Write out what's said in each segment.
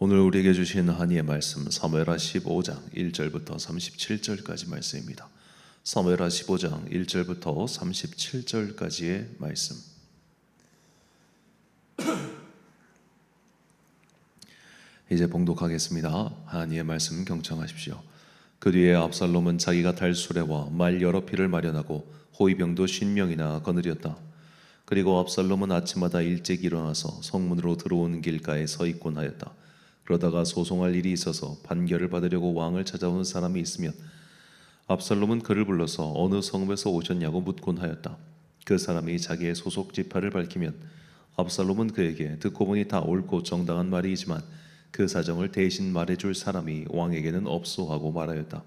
오늘 우리에게 주신 하나님의 말씀 사무엘하 15장 1절부터 37절까지 말씀입니다. 사무엘하 15장 1절부터 37절까지의 말씀. 이제 봉독하겠습니다. 하나님의 말씀 경청하십시오. 그 뒤에 압살롬은 자기가 달 수레와 말 여러匹를 마련하고 호위병도 50명이나 거느렸다. 그리고 압살롬은 아침마다 일찍 일어나서 성문으로 들어오는 길가에 서 있곤 하였다. 그러다가 소송할 일이 있어서 판결을 받으려고 왕을 찾아오는 사람이 있으면 압살롬은 그를 불러서 어느 성읍에서 오셨냐고 묻곤 하였다. 그 사람이 자기의 소속 지파를 밝히면 압살롬은 그에게 듣고 보니 다 옳고 정당한 말이지만 그 사정을 대신 말해줄 사람이 왕에게는 없소 하고 말하였다.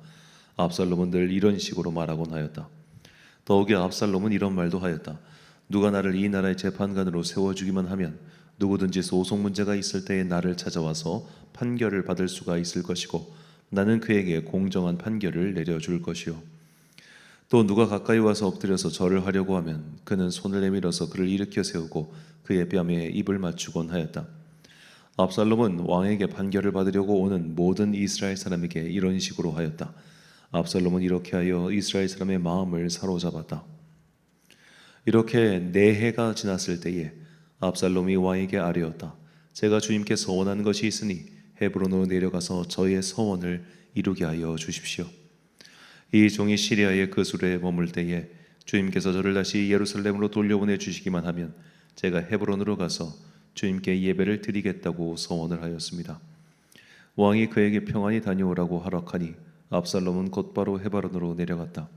압살롬은 늘 이런 식으로 말하곤 하였다. 더욱이 압살롬은 이런 말도 하였다. 누가 나를 이 나라의 재판관으로 세워주기만 하면 누구든지 소송 문제가 있을 때에 나를 찾아와서 판결을 받을 수가 있을 것이고 나는 그에게 공정한 판결을 내려줄 것이요. 또 누가 가까이 와서 엎드려서 절을 하려고 하면 그는 손을 내밀어서 그를 일으켜 세우고 그의 뺨에 입을 맞추곤 하였다. 압살롬은 왕에게 판결을 받으려고 오는 모든 이스라엘 사람에게 이런 식으로 하였다. 압살롬은 이렇게 하여 이스라엘 사람의 마음을 사로잡았다. 이렇게 4해가 지났을 때에 압살롬이 왕에게 아뢰었다. 제가 주님께서 원하는 것이 있으니 헤브론으로 내려가서 저의 서원을 이루게 하여 주십시오. 이 종이 시리아의 그 수레에 머물 때에 주님께서 저를 다시 예루살렘으로 돌려보내 주시기만 하면 제가 헤브론으로 가서 주님께 예배를 드리겠다고 서원을 하였습니다. 왕이 그에게 평안히 다녀오라고 허락하니 압살롬은 곧바로 헤브론으로 내려갔다.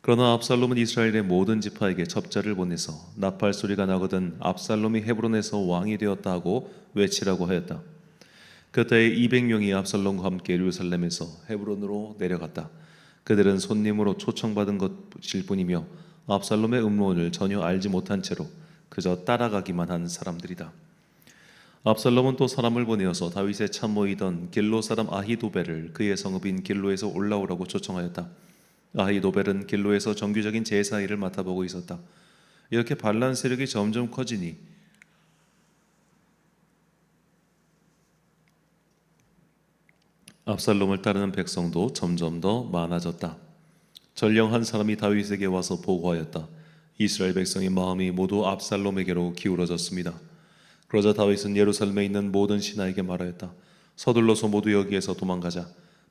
그러나 압살롬은 이스라엘의 모든 지파에게 첩자를 보내서 나팔 소리가 나거든 압살롬이 헤브론에서 왕이 되었다 하고 외치라고 하였다. 그때 200명이 압살롬과 함께 예루살렘에서 헤브론으로 내려갔다. 그들은 손님으로 초청받은 것일 뿐이며 압살롬의 음모를 전혀 알지 못한 채로 그저 따라가기만 한 사람들이다. 압살롬은 또 사람을 보내어서 다윗의 참모이던 길로 사람 아히도벨을 그의 성읍인 길로에서 올라오라고 초청하였다. 아히도벨은 길로에서 정규적인 제사 일을 맡아보고 있었다. 이렇게 반란 세력이 점점 커지니 압살롬을 따르는 백성도 점점 더 많아졌다. 전령한 사람이 다윗에게 와서 보고하였다. 이스라엘 백성의 마음이 모두 압살롬에게로 기울어졌습니다. 그러자 다윗은 예루살렘에 있는 모든 신하에게 말하였다. 서둘러서 모두 여기에서 도망가자.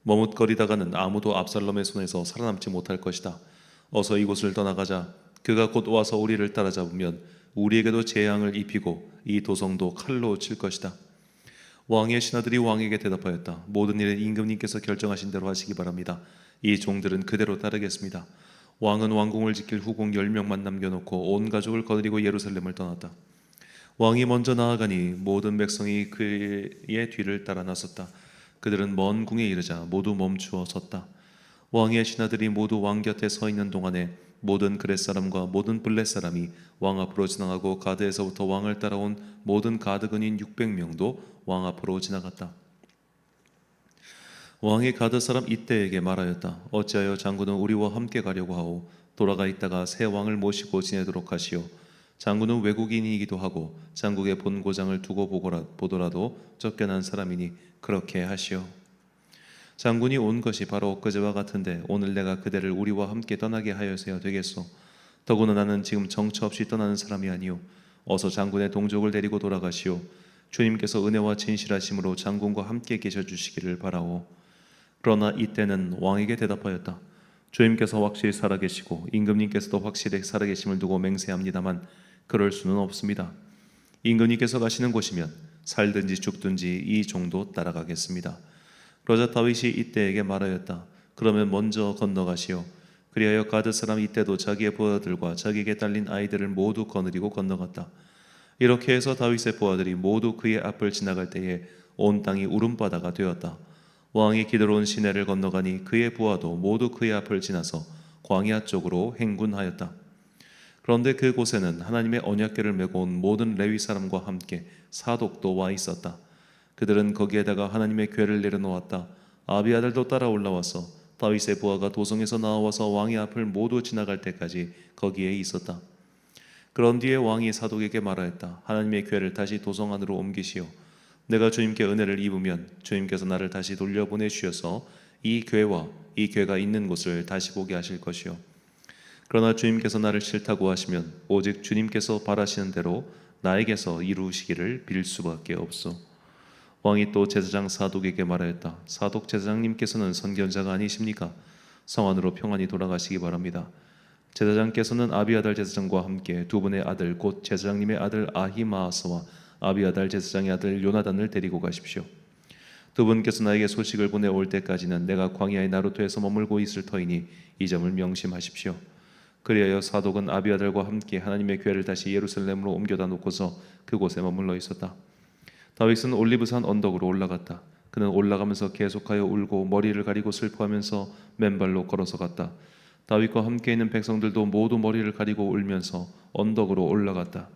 머뭇거리다가는 아무도 압살롬의 손에서 살아남지 못할 것이다. 어서 이곳을 떠나가자. 그가 곧 와서 우리를 따라잡으면 우리에게도 재앙을 입히고 이 도성도 칼로 칠 것이다. 왕의 신하들이 왕에게 대답하였다. 모든 일은 임금님께서 결정하신 대로 하시기 바랍니다. 이 종들은 그대로 따르겠습니다. 왕은 왕궁을 지킬 후궁 10명만 남겨놓고 온 가족을 거느리고 예루살렘을 떠났다. 왕이 먼저 나아가니 모든 백성이 그의 뒤를 따라 나섰다. 그들은 먼 궁에 이르자 모두 멈추어 섰다. 왕의 신하들이 모두 왕 곁에 서 있는 동안에 모든 그렛 사람과 모든 블렛 사람이 왕 앞으로 지나가고 가드에서부터 왕을 따라온 모든 가드 근인 600명도 왕 앞으로 지나갔다. 왕이 가드 사람 이때에게 말하였다. 어찌하여 장군은 우리와 함께 가려고 하오? 돌아가 있다가 새 왕을 모시고 지내도록 하시오. 장군은 외국인이기도 하고 장국의 본고장을 두고 보더라도 쫓겨난 사람이니 그렇게 하시오. 장군이 온 것이 바로 엊그제와 같은데 오늘 내가 그대를 우리와 함께 떠나게 하여서야 되겠소. 더구나 나는 지금 정처 없이 떠나는 사람이 아니오. 어서 장군의 동족을 데리고 돌아가시오. 주님께서 은혜와 진실하심으로 장군과 함께 계셔주시기를 바라오. 그러나 이때는 왕에게 대답하였다. 주님께서 확실히 살아계시고 임금님께서도 확실히 살아계심을 두고 맹세합니다만 그럴 수는 없습니다. 임금님께서 가시는 곳이면 살든지 죽든지 이 종도 따라가겠습니다. 그러자 다윗이 이때에게 말하였다. 그러면 먼저 건너가시오. 그리하여 가드 사람 이때도 자기의 부하들과 자기에게 딸린 아이들을 모두 거느리고 건너갔다. 이렇게 해서 다윗의 부하들이 모두 그의 앞을 지나갈 때에 온 땅이 울음바다가 되었다. 왕이 기드론 시내를 건너가니 그의 부하도 모두 그의 앞을 지나서 광야 쪽으로 행군하였다. 그런데 그곳에는 하나님의 언약궤를 메고 온 모든 레위 사람과 함께 사독도 와 있었다. 그들은 거기에다가 하나님의 궤를 내려놓았다. 아비아들도 따라 올라와서 다윗의 부하가 도성에서 나와서 왕의 앞을 모두 지나갈 때까지 거기에 있었다. 그런 뒤에 왕이 사독에게 말하였다. 하나님의 궤를 다시 도성 안으로 옮기시오. 내가 주님께 은혜를 입으면 주님께서 나를 다시 돌려보내 주셔서 이 교회와 이 교회가 있는 곳을 다시 보게 하실 것이요. 그러나 주님께서 나를 싫다고 하시면 오직 주님께서 바라시는 대로 나에게서 이루시기를 빌 수밖에 없소. 왕이 또 제사장 사독에게 말하였다. 사독 제사장님께서는 선견자가 아니십니까? 성 안으로 평안히 돌아가시기 바랍니다. 제사장께서는 아비아달 제사장과 함께 두 분의 아들 곧 제사장님의 아들 아히마아스와 아비아달 제사장의 아들 요나단을 데리고 가십시오. 두 분께서 나에게 소식을 보내올 때까지는 내가 광야의 나루토에서 머물고 있을 터이니 이 점을 명심하십시오. 그리하여 사독은 아비아달과 함께 하나님의 교회를 다시 예루살렘으로 옮겨다 놓고서 그곳에 머물러 있었다. 다윗은 올리브산 언덕으로 올라갔다. 그는 올라가면서 계속하여 울고 머리를 가리고 슬퍼하면서 맨발로 걸어서 갔다. 다윗과 함께 있는 백성들도 모두 머리를 가리고 울면서 언덕으로 올라갔다.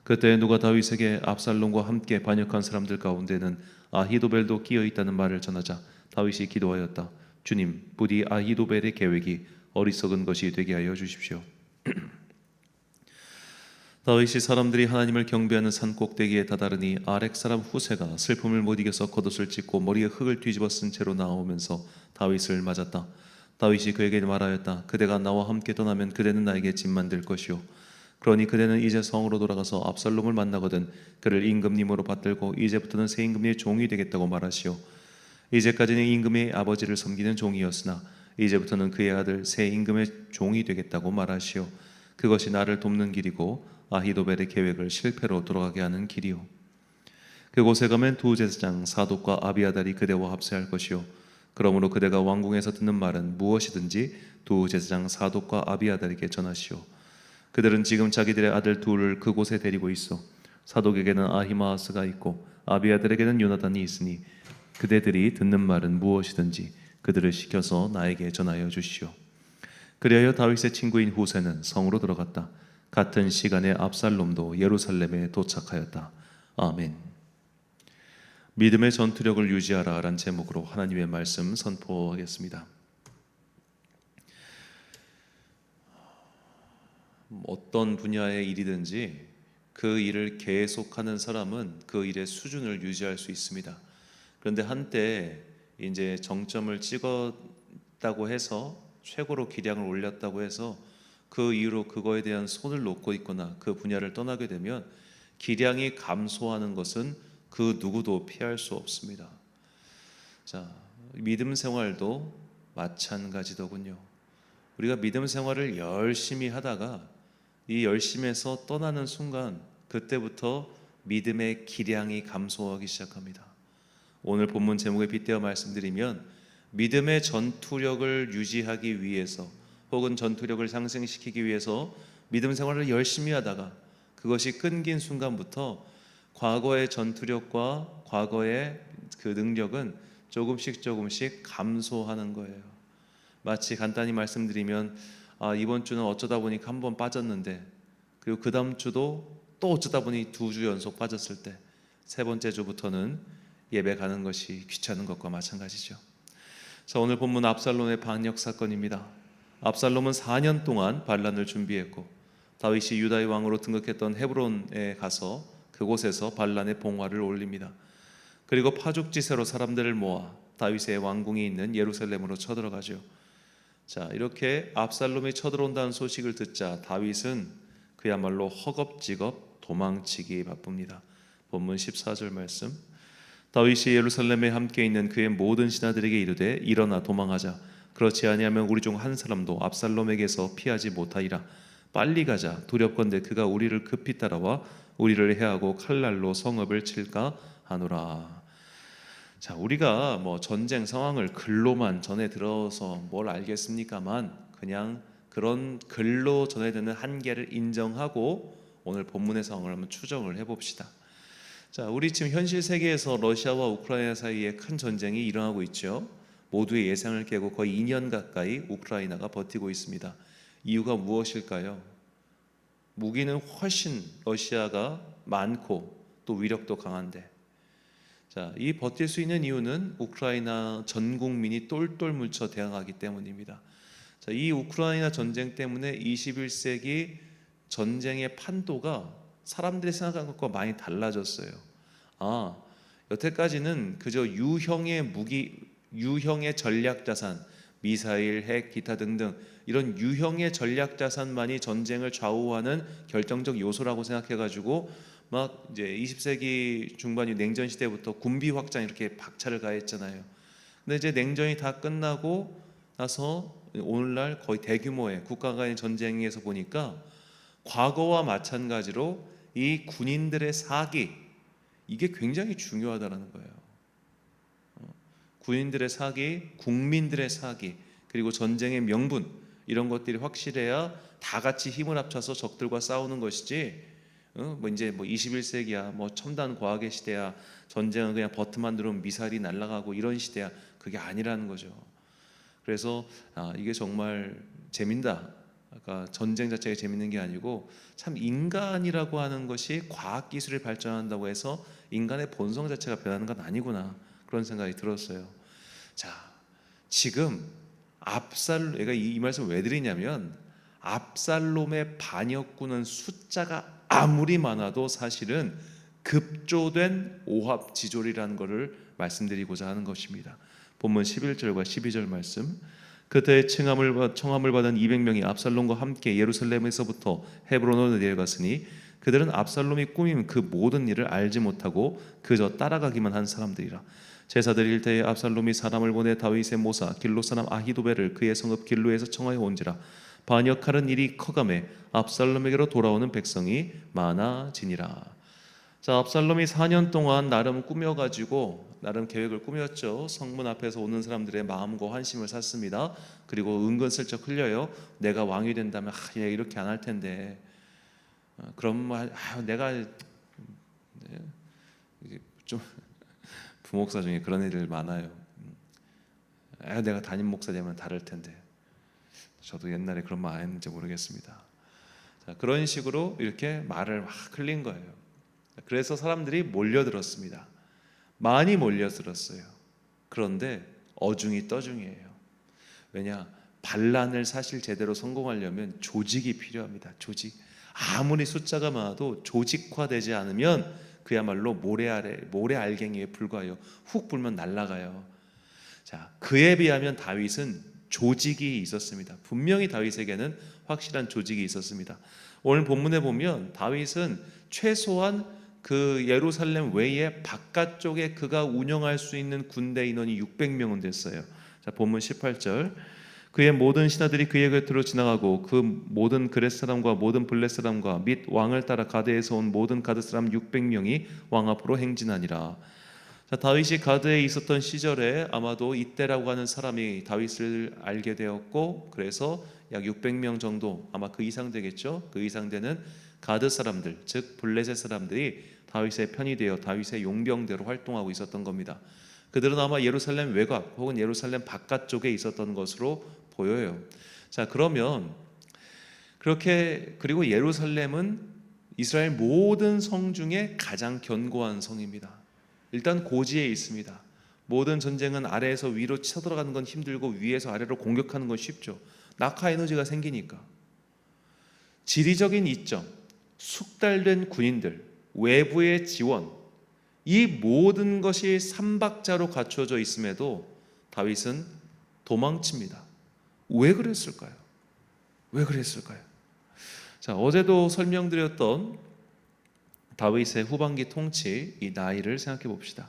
그때 누가 다윗에게 압살롬과 함께 반역한 사람들 가운데는 아히도벨도 끼어 있다는 말을 전하자 다윗이 기도하였다. 주님, 부디 아히도벨의 계획이 어리석은 것이 되게 하여 주십시오. 다윗이 사람들이 하나님을 경배하는 산 꼭대기에 다다르니 아렉 사람 후세가 슬픔을 못 이겨서 겉옷을 찢고 머리에 흙을 뒤집어 쓴 채로 나오면서 다윗을 맞았다. 다윗이 그에게 말하였다. 그대가 나와 함께 떠나면 그대는 나에게 짐만 될 것이요. 그러니 그대는 이제 성으로 돌아가서 압살롬을 만나거든 그를 임금님으로 받들고 이제부터는 새 임금의 종이 되겠다고 말하시오. 이제까지는 임금의 아버지를 섬기는 종이었으나 이제부터는 그의 아들 새 임금의 종이 되겠다고 말하시오. 그것이 나를 돕는 길이고 아히도벨의 계획을 실패로 돌아가게 하는 길이요. 그곳에 가면 두 제사장 사독과 아비아달이 그대와 합세할 것이요. 그러므로 그대가 왕궁에서 듣는 말은 무엇이든지 두 제사장 사독과 아비아달에게 전하시오. 그들은 지금 자기들의 아들 둘을 그곳에 데리고 있어. 사독에게는 아히마아스가 있고 아비아달에게는 요나단이 있으니 그대들이 듣는 말은 무엇이든지 그들을 시켜서 나에게 전하여 주시오. 그리하여 다윗의 친구인 후세는 성으로 들어갔다. 같은 시간에 압살롬도 예루살렘에 도착하였다. 아멘. 믿음의 전투력을 유지하라 라는 제목으로 하나님의 말씀 선포하겠습니다. 어떤 분야의 일이든지 그 일을 계속하는 사람은 그 일의 수준을 유지할 수 있습니다. 그런데 한때 이제 정점을 찍었다고 해서 최고로 기량을 올렸다고 해서 그 이후로 그거에 대한 손을 놓고 있거나 그 분야를 떠나게 되면 기량이 감소하는 것은 그 누구도 피할 수 없습니다. 자, 믿음 생활도 마찬가지더군요. 우리가 믿음 생활을 열심히 하다가 이 열심에서 떠나는 순간 그때부터 믿음의 기량이 감소하기 시작합니다. 오늘 본문 제목에 빗대어 말씀드리면 믿음의 전투력을 유지하기 위해서 혹은 전투력을 상승시키기 위해서 믿음 생활을 열심히 하다가 그것이 끊긴 순간부터 과거의 전투력과 과거의 그 능력은 조금씩 감소하는 거예요. 마치 간단히 말씀드리면 이번 주는 어쩌다 보니까 한 번 빠졌는데 그리고 그 다음 주도 또 어쩌다 보니 2주 연속 빠졌을 때 세 번째 주부터는 예배 가는 것이 귀찮은 것과 마찬가지죠. 자, 오늘 본문 압살롬의 반역 사건입니다. 압살롬은 4년 동안 반란을 준비했고 다윗이 유다의 왕으로 등극했던 헤브론에 가서 그곳에서 반란의 봉화를 올립니다. 그리고 파죽지세로 사람들을 모아 다윗의 왕궁이 있는 예루살렘으로 쳐들어가죠. 자, 이렇게 압살롬이 쳐들어온다는 소식을 듣자 다윗은 그야말로 허겁지겁 도망치기 바쁩니다. 본문 14절 말씀. 다윗이 예루살렘에 함께 있는 그의 모든 신하들에게 이르되 일어나 도망하자. 그렇지 아니하면 우리 중 한 사람도 압살롬에게서 피하지 못하리라. 빨리 가자. 두렵건대 그가 우리를 급히 따라와 우리를 해하고 칼날로 성읍을 칠까 하노라. 자, 우리가 뭐 전쟁 상황을 글로만 전해 들어서 뭘 알겠습니까만 그냥 그런 글로 전해 듣는 한계를 인정하고 오늘 본문의 상황을 한번 추정을 해봅시다. 자, 우리 지금 현실 세계에서 러시아와 우크라이나 사이에 큰 전쟁이 일어나고 있죠. 모두의 예상을 깨고 거의 2년 가까이 우크라이나가 버티고 있습니다. 이유가 무엇일까요? 무기는 훨씬 러시아가 많고 또 위력도 강한데, 자, 이 버틸 수 있는 이유는 우크라이나 전 국민이 똘똘 뭉쳐 대항하기 때문입니다. 자, 이 우크라이나 전쟁 때문에 21세기 전쟁의 판도가 사람들이 생각한 것과 많이 달라졌어요. 여태까지는 그저 유형의 무기, 유형의 전략 자산, 미사일, 핵, 기타 등등 이런 유형의 전략 자산만이 전쟁을 좌우하는 결정적 요소라고 생각해가지고 막 이제 20세기 중반 냉전 시대부터 군비 확장 이렇게 박차를 가했잖아요. 근데 이제 냉전이 다 끝나고 나서 오늘날 거의 대규모의 국가 간의 전쟁에서 보니까 과거와 마찬가지로 이 군인들의 사기, 이게 굉장히 중요하다는 거예요. 군인들의 사기, 국민들의 사기, 그리고 전쟁의 명분, 이런 것들이 확실해야 다 같이 힘을 합쳐서 적들과 싸우는 것이지, 뭐 이제 뭐 21세기야, 뭐 첨단 과학의 시대야, 전쟁은 그냥 버튼만 누르면 미사일이 날아가고 이런 시대야, 그게 아니라는 거죠. 그래서 이게 정말 재민다. 그러니까 전쟁 자체가 재밌는 게 아니고, 참 인간이라고 하는 것이 과학 기술이 발전한다고 해서 인간의 본성 자체가 변하는 건 아니구나, 그런 생각이 들었어요. 자, 지금 내가 이 말씀을 왜 드리냐면, 압살롬의 반역군은 숫자가 아무리 많아도 사실은 급조된 오합지졸이라는 것을 말씀드리고자 하는 것입니다. 본문 11절과 12절 말씀. 그때 청함을 받은 200명이 압살롬과 함께 예루살렘에서부터 헤브론으로 내려갔으니 그들은 압살롬이 꾸민 그 모든 일을 알지 못하고 그저 따라가기만 한 사람들이라. 제사들이 일때에 압살롬이 사람을 보내 다윗의 모사 길로 사람 아히도벨을 그의 성읍 길로에서 청하여 온지라. 반역하는 일이 커감에 압살롬에게로 돌아오는 백성이 많아지니라. 자, 압살롬이 4년 동안 나름 꾸며가지고 나름 계획을 꾸몄죠. 성문 앞에서 오는 사람들의 마음과 환심을 샀습니다. 그리고 은근슬쩍 흘려요. 내가 왕이 된다면 얘가 이렇게 안 할 텐데, 그럼 내가 좀 부목사 중에 그런 애들 많아요. 내가 담임 목사 되면 다를 텐데. 저도 옛날에 그런 말 안 했는지 모르겠습니다. 자, 그런 식으로 이렇게 말을 막 흘린 거예요. 그래서 사람들이 몰려들었습니다. 많이 몰려들었어요. 그런데 어중이 떠중이에요. 왜냐? 반란을 사실 제대로 성공하려면 조직이 필요합니다. 조직. 아무리 숫자가 많아도 조직화되지 않으면 그야말로 모래알갱이에 불과해요. 훅 불면 날아가요. 자, 그에 비하면 다윗은 조직이 있었습니다. 분명히 다윗에게는 확실한 조직이 있었습니다. 오늘 본문에 보면 다윗은 최소한 그 예루살렘 외에 바깥쪽에 그가 운영할 수 있는 군대 인원이 600명은 됐어요. 자, 본문 18절. 그의 모든 신하들이 그의 곁으로 지나가고 그 모든 그렛 사람과 모든 블렛 사람과 및 왕을 따라 가드에서 온 모든 가드 사람 600명이 왕 앞으로 행진하니라. 자, 다윗이 가드에 있었던 시절에 아마도 이때라고 하는 사람이 다윗을 알게 되었고, 그래서 약 600명 정도, 아마 그 이상 되겠죠. 그 이상 되는 가드 사람들, 즉 블레셋 사람들이 다윗의 편이 되어 다윗의 용병대로 활동하고 있었던 겁니다. 그들은 아마 예루살렘 외곽 혹은 예루살렘 바깥쪽에 있었던 것으로 보여요. 자, 그러면 그렇게, 그리고 예루살렘은 이스라엘 모든 성 중에 가장 견고한 성입니다. 일단 고지에 있습니다. 모든 전쟁은 아래에서 위로 쳐들어가는 건 힘들고 위에서 아래로 공격하는 건 쉽죠. 낙하 에너지가 생기니까. 지리적인 이점, 숙달된 군인들, 외부의 지원, 이 모든 것이 삼박자로 갖춰져 있음에도 다윗은 도망칩니다. 왜 그랬을까요? 왜 그랬을까요? 자, 어제도 설명드렸던 다윗의 후반기 통치, 이 나이를 생각해 봅시다.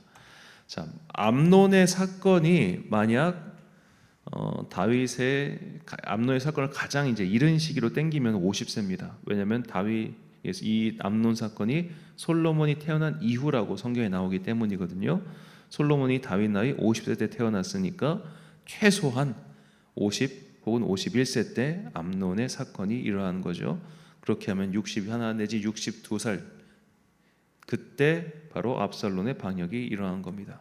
자, 암논의 사건이 만약 암논의 사건을 가장 이제 이른 시기로 땡기면 50세입니다. 왜냐하면 이 암논 사건이 솔로몬이 태어난 이후라고 성경에 나오기 때문이거든요. 솔로몬이 다윗 나이 50세 때 태어났으니까 최소한 50 혹은 51세 때 암논의 사건이 일어나는 거죠. 그렇게 하면 61 내지 62살, 그때 바로 압살롬의 반역이 일어난 겁니다.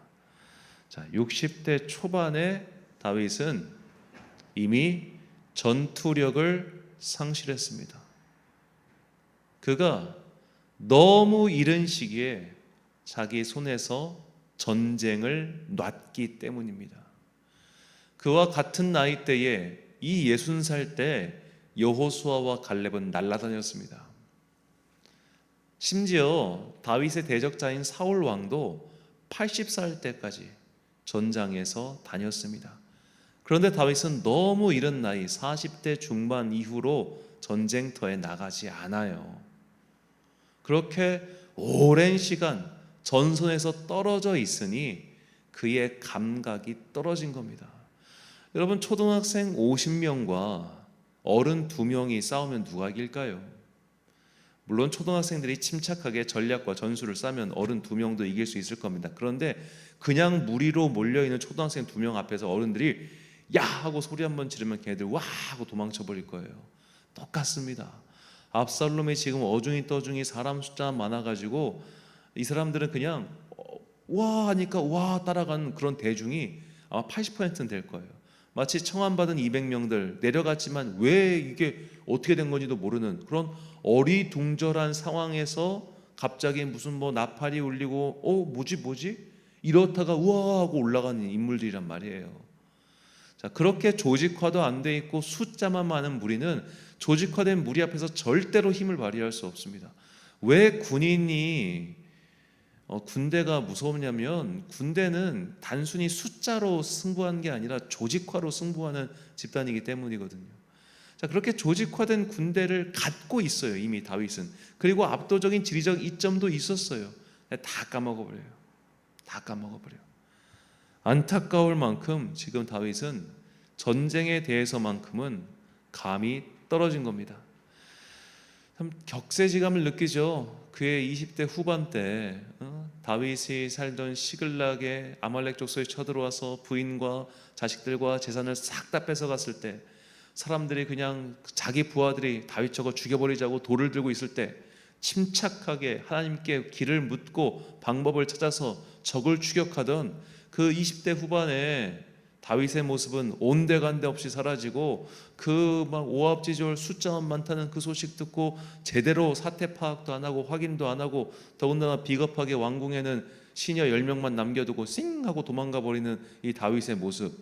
자, 60대 초반에 다윗은 이미 전투력을 상실했습니다. 그가 너무 이른 시기에 자기 손에서 전쟁을 놨기 때문입니다. 그와 같은 나이대에 이 60살 때 여호수아와 갈렙은 날아다녔습니다. 심지어 다윗의 대적자인 사울 왕도 80살 때까지 전장에서 다녔습니다. 그런데 다윗은 너무 이른 나이 40대 중반 이후로 전쟁터에 나가지 않아요. 그렇게 오랜 시간 전선에서 떨어져 있으니 그의 감각이 떨어진 겁니다. 여러분, 초등학생 50명과 어른 2명이 싸우면 누가 이길까요? 물론 초등학생들이 침착하게 전략과 전술을 짜면 어른 2명도 이길 수 있을 겁니다. 그런데 그냥 무리로 몰려있는 초등학생 2명 앞에서 어른들이 야! 하고 소리 한번 지르면 걔네들 와! 하고 도망쳐 버릴 거예요. 똑같습니다. 압살롬이 지금 어중이 떠중이 사람 숫자 많아가지고 이 사람들은 그냥 와 하니까 와 따라가는 그런 대중이 아마 80%는 될 거예요. 마치 청함받은 200명들 내려갔지만 왜 이게 어떻게 된 건지도 모르는 그런 어리둥절한 상황에서 갑자기 무슨 뭐 나팔이 울리고 뭐지 이렇다가 우와 하고 올라가는 인물들이란 말이에요. 자, 그렇게 조직화도 안 돼 있고 숫자만 많은 무리는 조직화된 무리 앞에서 절대로 힘을 발휘할 수 없습니다. 왜 군대가 무섭냐면 군대는 단순히 숫자로 승부하는 게 아니라 조직화로 승부하는 집단이기 때문이거든요. 자, 그렇게 조직화된 군대를 갖고 있어요, 이미 다윗은. 그리고 압도적인 지리적 이점도 있었어요. 다 까먹어버려요. 다 까먹어버려요. 안타까울 만큼 지금 다윗은 전쟁에 대해서만큼은 감이 떨어진 겁니다. 참 격세지감을 느끼죠. 그의 20대 후반 때 다윗이 살던 시글락에 아말렉 족속이 쳐들어와서 부인과 자식들과 재산을 싹 다 뺏어갔을 때 사람들이 그냥 자기 부하들이 다윗 저거 죽여버리자고 돌을 들고 있을 때 침착하게 하나님께 길을 묻고 방법을 찾아서 적을 추격하던 그 20대 후반에 다윗의 모습은 온데간데 없이 사라지고 그 막 오합지졸 숫자만 많다는 그 소식 듣고 제대로 사태 파악도 안 하고 확인도 안 하고 더군다나 비겁하게 왕궁에는 시녀 10명만 남겨두고 싱 하고 도망가 버리는 이 다윗의 모습,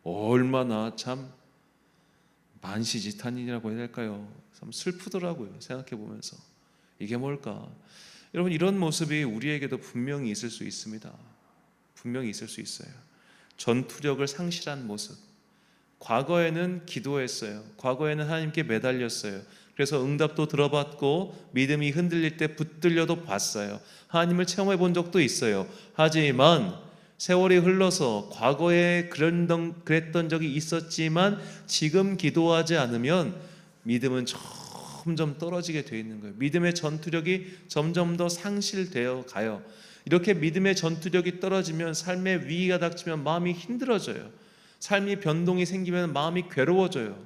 얼마나 참 만시지탄이라고 해야 될까요? 참 슬프더라고요. 생각해 보면서 이게 뭘까? 여러분, 이런 모습이 우리에게도 분명히 있을 수 있습니다. 분명히 있을 수 있어요. 전투력을 상실한 모습. 과거에는 기도했어요. 과거에는 하나님께 매달렸어요. 그래서 응답도 들어봤고 믿음이 흔들릴 때 붙들려도 봤어요. 하나님을 체험해 본 적도 있어요. 하지만 세월이 흘러서 과거에 그랬던 적이 있었지만 지금 기도하지 않으면 믿음은 점점 떨어지게 되어 있는 거예요. 믿음의 전투력이 점점 더 상실되어 가요. 이렇게 믿음의 전투력이 떨어지면 삶의 위기가 닥치면 마음이 힘들어져요. 삶이 변동이 생기면 마음이 괴로워져요.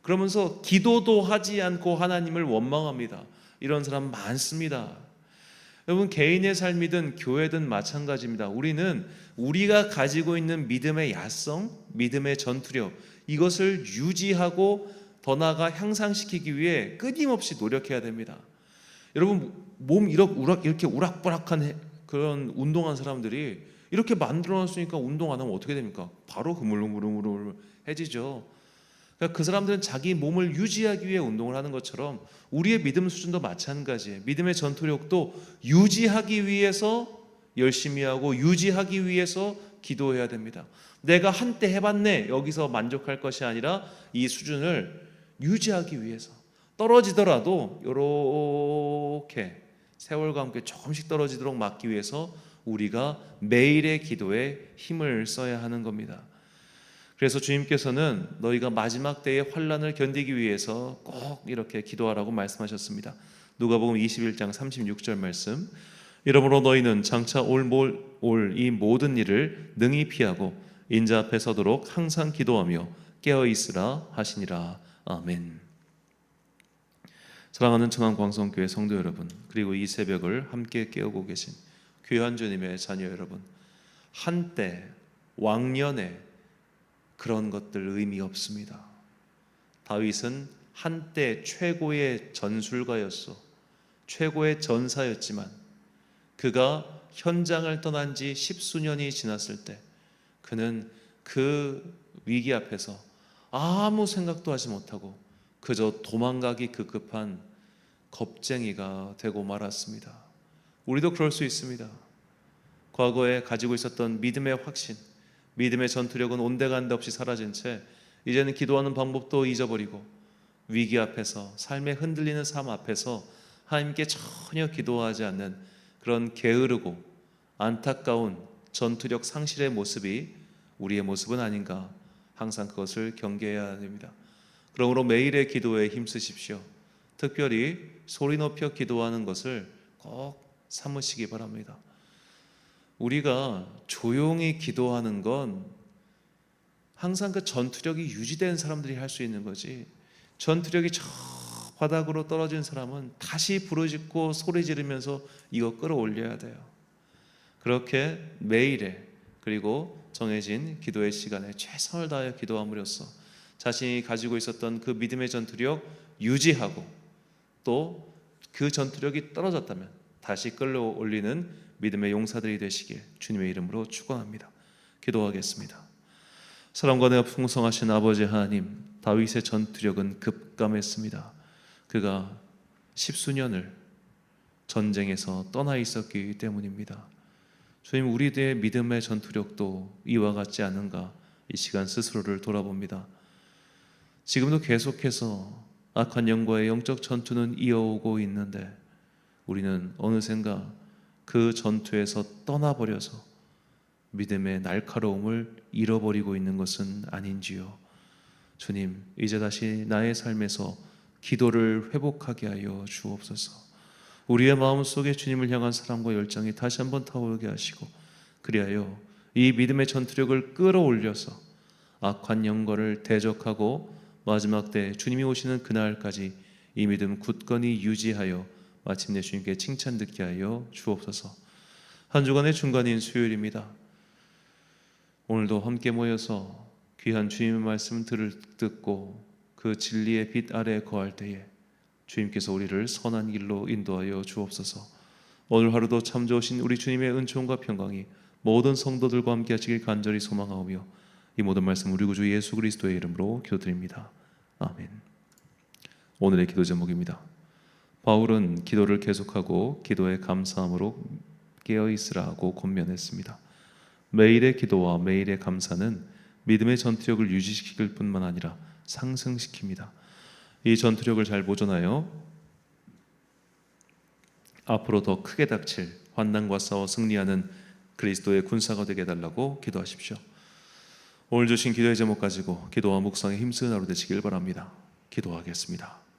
그러면서 기도도 하지 않고 하나님을 원망합니다. 이런 사람 많습니다. 여러분, 개인의 삶이든 교회든 마찬가지입니다. 우리는 우리가 가지고 있는 믿음의 야성, 믿음의 전투력, 이것을 유지하고 더 나아가 향상시키기 위해 끊임없이 노력해야 됩니다. 여러분, 몸 이렇게 우락부락한 그런 운동한 사람들이 이렇게 만들어놨으니까 운동 안 하면 어떻게 됩니까? 바로 흐물흐물해지죠. 그러니까 그 사람들은 자기 몸을 유지하기 위해 운동을 하는 것처럼 우리의 믿음 수준도 마찬가지예요. 믿음의 전투력도 유지하기 위해서 열심히 하고 유지하기 위해서 기도해야 됩니다. 내가 한때 해봤네 여기서 만족할 것이 아니라 이 수준을 유지하기 위해서 떨어지더라도 이렇게 세월과 함께 조금씩 떨어지도록 막기 위해서 우리가 매일의 기도에 힘을 써야 하는 겁니다. 그래서 주님께서는 너희가 마지막 때의 환난을 견디기 위해서 꼭 이렇게 기도하라고 말씀하셨습니다. 누가복음 21장 36절 말씀. 이러므로 너희는 장차 올 이 모든 일을 능히 피하고 인자 앞에 서도록 항상 기도하며 깨어 있으라 하시니라. 아멘. 사랑하는 청안광성교회 성도 여러분, 그리고 이 새벽을 함께 깨우고 계신 귀한 주님의 자녀 여러분, 한때 왕년에 그런 것들 의미 없습니다. 다윗은 한때 최고의 전술가였어. 최고의 전사였지만 그가 현장을 떠난 지 10수년이 지났을 때 그는 그 위기 앞에서 아무 생각도 하지 못하고 그저 도망가기 급급한 겁쟁이가 되고 말았습니다. 우리도 그럴 수 있습니다. 과거에 가지고 있었던 믿음의 확신, 믿음의 전투력은 온데간데 없이 사라진 채 이제는 기도하는 방법도 잊어버리고 위기 앞에서, 삶의 흔들리는 삶 앞에서 하나님께 전혀 기도하지 않는 그런 게으르고 안타까운 전투력 상실의 모습이 우리의 모습은 아닌가, 항상 그것을 경계해야 됩니다. 그러므로 매일의 기도에 힘쓰십시오. 특별히 소리 높여 기도하는 것을 꼭 삼으시기 바랍니다. 우리가 조용히 기도하는 건 항상 그 전투력이 유지된 사람들이 할 수 있는 거지, 전투력이 저 바닥으로 떨어진 사람은 다시 부르짖고 소리 지르면서 이거 끌어올려야 돼요. 그렇게 매일에, 그리고 정해진 기도의 시간에 최선을 다하여 기도함으로써 자신이 가지고 있었던 그 믿음의 전투력 유지하고, 또 그 전투력이 떨어졌다면 다시 끌어올리는 믿음의 용사들이 되시길 주님의 이름으로 축원합니다. 기도하겠습니다. 사랑과 은혜가 풍성하신 아버지 하나님, 다윗의 전투력은 급감했습니다. 그가 십수년을 전쟁에서 떠나 있었기 때문입니다. 주님, 우리의 믿음의 전투력도 이와 같지 않은가, 이 시간 스스로를 돌아봅니다. 지금도 계속해서 악한 영과의 영적 전투는 이어오고 있는데 우리는 어느샌가 그 전투에서 떠나버려서 믿음의 날카로움을 잃어버리고 있는 것은 아닌지요. 주님, 이제 다시 나의 삶에서 기도를 회복하게 하여 주옵소서. 우리의 마음속에 주님을 향한 사랑과 열정이 다시 한번 타오르게 하시고, 그리하여 이 믿음의 전투력을 끌어올려서 악한 영과를 대적하고 마지막 때 주님이 오시는 그날까지 이 믿음 굳건히 유지하여 마침내 주님께 칭찬 듣게 하여 주옵소서. 한 주간의 중간인 수요일입니다. 오늘도 함께 모여서 귀한 주님의 말씀 듣고 그 진리의 빛 아래에 거할 때에 주님께서 우리를 선한 길로 인도하여 주옵소서. 오늘 하루도 참 좋으신 우리 주님의 은총과 평강이 모든 성도들과 함께 하시길 간절히 소망하오며, 이 모든 말씀 우리 구주 예수 그리스도의 이름으로 기도드립니다. 아멘. 오늘의 기도 제목입니다. 바울은 기도를 계속하고 기도에 감사함으로 깨어있으라 하고 권면했습니다. 매일의 기도와 매일의 감사는 믿음의 전투력을 유지시킬 뿐만 아니라 상승시킵니다. 이 전투력을 잘 보존하여 앞으로 더 크게 닥칠 환난과 싸워 승리하는 그리스도의 군사가 되게 해달라고 기도하십시오. 오늘 주신 기도의 제목 가지고 기도와 묵상에 힘쓰는 하루 되시길 바랍니다. 기도하겠습니다.